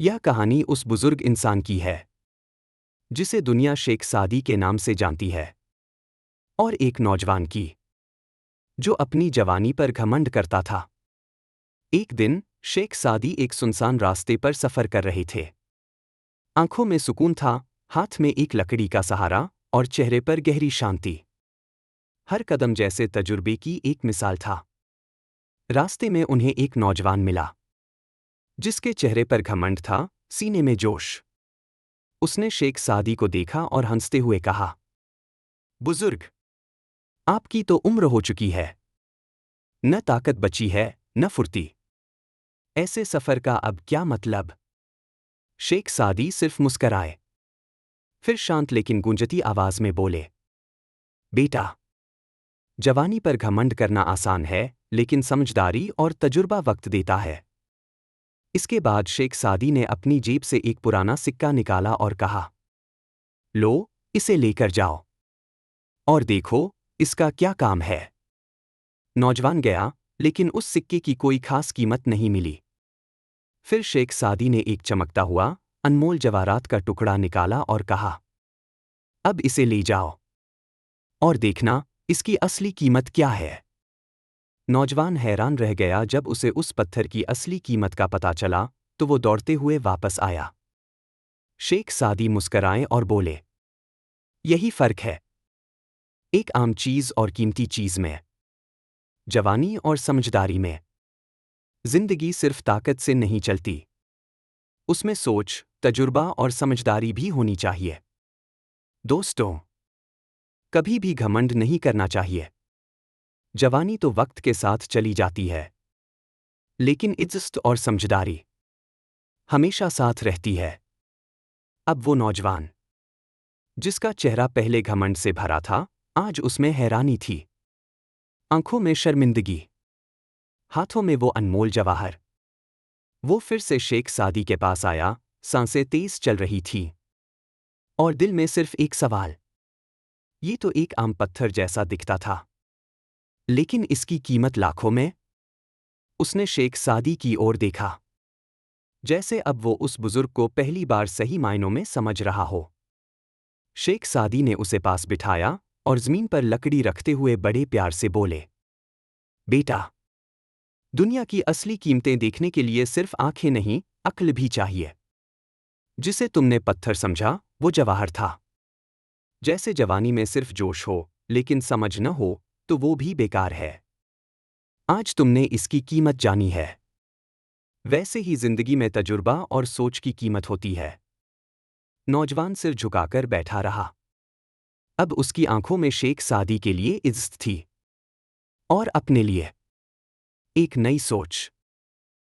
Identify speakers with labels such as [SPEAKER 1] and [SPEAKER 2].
[SPEAKER 1] यह कहानी उस बुजुर्ग इंसान की है जिसे दुनिया शेख सादी के नाम से जानती है, और एक नौजवान की जो अपनी जवानी पर घमंड करता था। एक दिन शेख सादी एक सुनसान रास्ते पर सफर कर रहे थे। आंखों में सुकून था, हाथ में एक लकड़ी का सहारा और चेहरे पर गहरी शांति। हर कदम जैसे तजुर्बे की एक मिसाल था। रास्ते में उन्हें एक नौजवान मिला जिसके चेहरे पर घमंड था, सीने में जोश। उसने शेख सादी को देखा और हंसते हुए कहा, बुजुर्ग, आपकी तो उम्र हो चुकी है, न ताकत बची है न फुर्ती। ऐसे सफर का अब क्या मतलब? शेख सादी सिर्फ मुस्कराए, फिर शांत लेकिन गूंजती आवाज में बोले, बेटा, जवानी पर घमंड करना आसान है, लेकिन समझदारी और तजुर्बा वक्त देता है। इसके बाद शेख सादी ने अपनी जेब से एक पुराना सिक्का निकाला और कहा, लो, इसे लेकर जाओ और देखो इसका क्या काम है। नौजवान गया, लेकिन उस सिक्के की कोई खास कीमत नहीं मिली। फिर शेख सादी ने एक चमकता हुआ अनमोल जवाहरात का टुकड़ा निकाला और कहा, अब इसे ले जाओ और देखना इसकी असली कीमत क्या है। नौजवान हैरान रह गया जब उसे उस पत्थर की असली कीमत का पता चला, तो वो दौड़ते हुए वापस आया। शेख सादी मुस्कराए और बोले, यही फर्क है एक आम चीज और कीमती चीज में, जवानी और समझदारी में। जिंदगी सिर्फ ताकत से नहीं चलती, उसमें सोच, तजुर्बा और समझदारी भी होनी चाहिए। दोस्तों, कभी भी घमंड नहीं करना चाहिए। जवानी तो वक्त के साथ चली जाती है, लेकिन इज्जत और समझदारी हमेशा साथ रहती है। अब वो नौजवान जिसका चेहरा पहले घमंड से भरा था, आज उसमें हैरानी थी। आंखों में शर्मिंदगी, हाथों में वो अनमोल जवाहर। वो फिर से शेख सादी के पास आया, सांसें तेज चल रही थीं, और दिल में सिर्फ एक सवाल। ये तो एक आम पत्थर जैसा दिखता था, लेकिन इसकी कीमत लाखों में। उसने शेख सादी की ओर देखा, जैसे अब वो उस बुजुर्ग को पहली बार सही मायनों में समझ रहा हो। शेख सादी ने उसे पास बिठाया और जमीन पर लकड़ी रखते हुए बड़े प्यार से बोले, बेटा, दुनिया की असली कीमतें देखने के लिए सिर्फ आंखें नहीं, अक्ल भी चाहिए। जिसे तुमने पत्थर समझा, वो जवाहर था। जैसे जवानी में सिर्फ जोश हो, लेकिन समझ न हो, तो वो भी बेकार है। आज तुमने इसकी कीमत जानी है। वैसे ही जिंदगी में तजुर्बा और सोच की कीमत होती है। नौजवान सिर झुकाकर बैठा रहा। अब उसकी आंखों में शेख सादी के लिए इज्जत थी, और अपने लिए एक नई सोच।